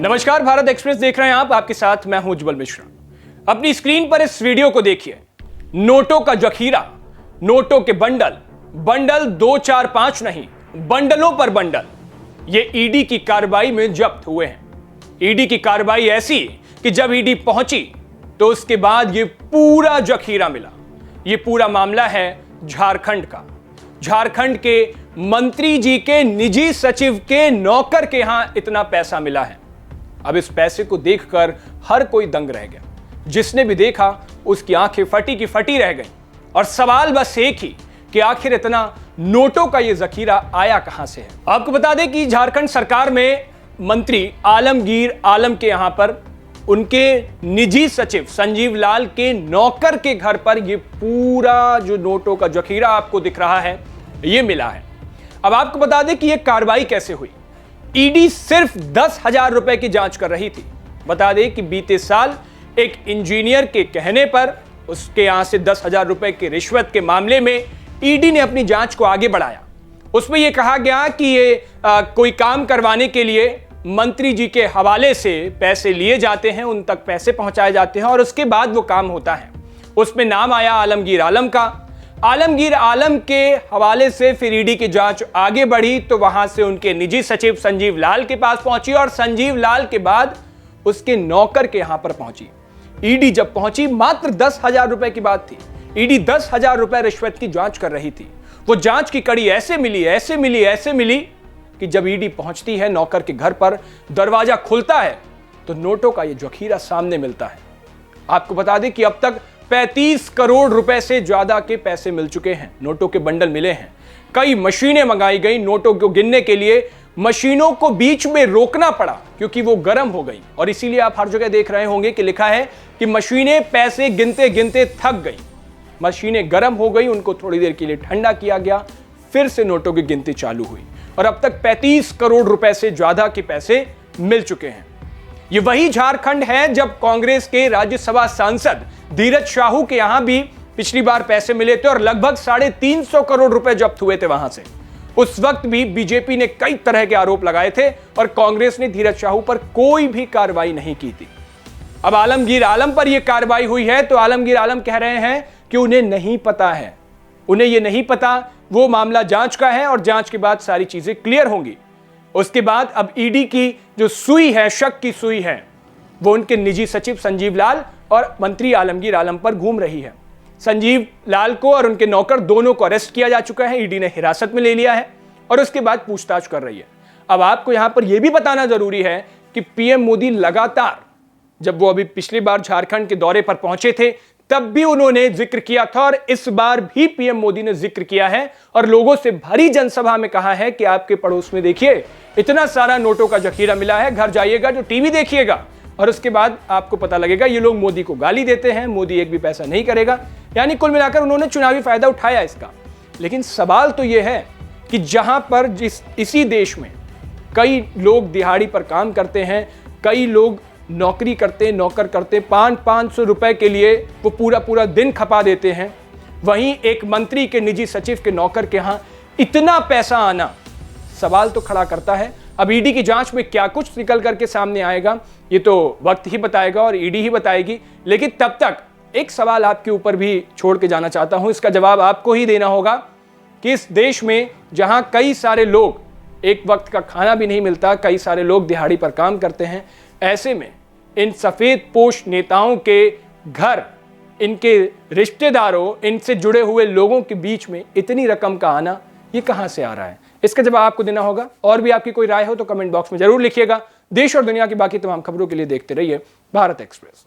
नमस्कार, भारत एक्सप्रेस देख रहे हैं आप। आपके साथ मैं हूं उज्जवल मिश्रा। अपनी स्क्रीन पर इस वीडियो को देखिए। नोटों का जखीरा, नोटों के बंडल, बंडल 2 4 5 नहीं, बंडलों पर बंडल, ये ईडी की कार्रवाई में जब्त हुए हैं। ईडी की कार्रवाई ऐसी कि जब ईडी पहुंची तो उसके बाद ये पूरा जखीरा मिला। ये पूरा मामला है झारखंड का। झारखंड के मंत्री जी के निजी सचिव के नौकर के यहां इतना पैसा मिला है। अब इस पैसे को देखकर हर कोई दंग रह गया। जिसने भी देखा उसकी आंखें फटी की फटी रह गई। और सवाल बस एक ही कि आखिर इतना नोटों का ये जखीरा आया कहां से है। आपको बता दें कि झारखंड सरकार में मंत्री आलमगीर आलम के यहां पर उनके निजी सचिव संजीव लाल के नौकर के घर पर ये पूरा जो नोटों का जखीरा आपको दिख रहा है ये मिला है। अब आपको बता दें कि यह कार्रवाई कैसे हुई। ईडी सिर्फ 10,000 रुपए की जांच कर रही थी। बता दें कि बीते साल एक इंजीनियर के कहने पर उसके यहां से 10,000 रुपए की रिश्वत के मामले में ईडी ने अपनी जांच को आगे बढ़ाया। उसमें यह कहा गया कि ये कोई काम करवाने के लिए मंत्री जी के हवाले से पैसे लिए जाते हैं, उन तक पैसे पहुंचाए जाते हैं और उसके बाद वो काम होता है। उसमें नाम आया आलमगीर आलम का। आलमगीर आलम के हवाले से फिर ईडी की जांच आगे बढ़ी तो वहां से उनके निजी सचिव संजीव लाल के पास पहुंची और संजीव लाल के बाद उसके नौकर के यहां पर पहुंची। ईडी जब पहुंची मात्र 10,000 रुपए की बात थी। ईडी 10,000 रुपए रिश्वत की जांच कर रही थी। वो जांच की कड़ी ऐसे मिली कि जब ईडी पहुंचती है नौकर के घर पर, दरवाजा खुलता है तो नोटों का यह जखीरा सामने मिलता है। आपको बता दें कि अब तक 35 करोड़ रुपए से ज्यादा के पैसे मिल चुके हैं। नोटों के बंडल मिले हैं। कई मशीनें मंगाई गई नोटों को गिनने के लिए। मशीनों को बीच में रोकना पड़ा क्योंकि वो गर्म हो गई और इसीलिए आप हर जगह देख रहे होंगे कि लिखा है कि मशीनें पैसे गिनते गिनते थक गई। मशीनें गर्म हो गई, उनको थोड़ी देर के लिए ठंडा किया गया, फिर से नोटों की गिनती चालू हुई और अब तक 35 करोड़ रुपए से ज्यादा के पैसे मिल चुके हैं। ये वही झारखंड है जब कांग्रेस के राज्यसभा सांसद धीरज शाहू के यहां भी पिछली बार पैसे मिले थे और लगभग 350 करोड़ रुपए जब्त हुए थे वहां से। उस वक्त भी बीजेपी ने कई तरह के आरोप लगाए थे और कांग्रेस ने धीरज शाहू पर कोई भी कार्रवाई नहीं की थी। अब आलमगीर आलम पर यह कार्रवाई हुई है तो आलमगीर आलम कह रहे हैं कि उन्हें नहीं पता है, उन्हें यह नहीं पता। वो मामला जांच का है और जांच के बाद सारी चीजें क्लियर होंगी। उसके बाद अब ईडी की जो सुई है, शक की सुई है, वो उनके निजी सचिव संजीव लाल और मंत्री आलमगीर आलम पर घूम रही है। संजीव लाल को और उनके नौकर दोनों को अरेस्ट किया जा चुका है। ईडी ने हिरासत में ले लिया है और उसके बाद पूछताछ कर रही है। अब आपको यहां पर यह भी बताना जरूरी है कि पीएम मोदी लगातार, जब वो अभी पिछली बार झारखंड के दौरे पर पहुंचे थे तब भी उन्होंने जिक्र किया था और इस बार भी पीएम मोदी ने जिक्र किया है और लोगों से भरी जनसभा में कहा है कि आपके पड़ोस में देखिए इतना सारा नोटों का जखीरा मिला है, घर जाइएगा जो टीवी देखिएगा और उसके बाद आपको पता लगेगा ये लोग मोदी को गाली देते हैं, मोदी एक भी पैसा नहीं करेगा। यानी कुल मिलाकर उन्होंने चुनावी फायदा उठाया इसका। लेकिन सवाल तो यह है कि जहां पर इसी देश में कई लोग दिहाड़ी पर काम करते हैं, कई लोग नौकरी करते, नौकर करते, 500 रुपए के लिए वो पूरा दिन खपा देते हैं, वहीं एक मंत्री के निजी सचिव के नौकर के यहां इतना पैसा आना सवाल तो खड़ा करता है। अब ईडी की जांच में क्या कुछ निकल करके सामने आएगा ये तो वक्त ही बताएगा और ईडी ही बताएगी। लेकिन तब तक एक सवाल आपके ऊपर भी छोड़ के जाना चाहता हूं, इसका जवाब आपको ही देना होगा कि इस देश में जहां कई सारे लोग एक वक्त का खाना भी नहीं मिलता, कई सारे लोग दिहाड़ी पर काम करते हैं, ऐसे में इन सफेद पोश नेताओं के घर, इनके रिश्तेदारों, इनसे जुड़े हुए लोगों के बीच में इतनी रकम का आना ये कहां से आ रहा है, इसका जवाब आपको देना होगा। और भी आपकी कोई राय हो तो कमेंट बॉक्स में जरूर लिखिएगा। देश और दुनिया की बाकी तमाम खबरों के लिए देखते रहिए भारत एक्सप्रेस।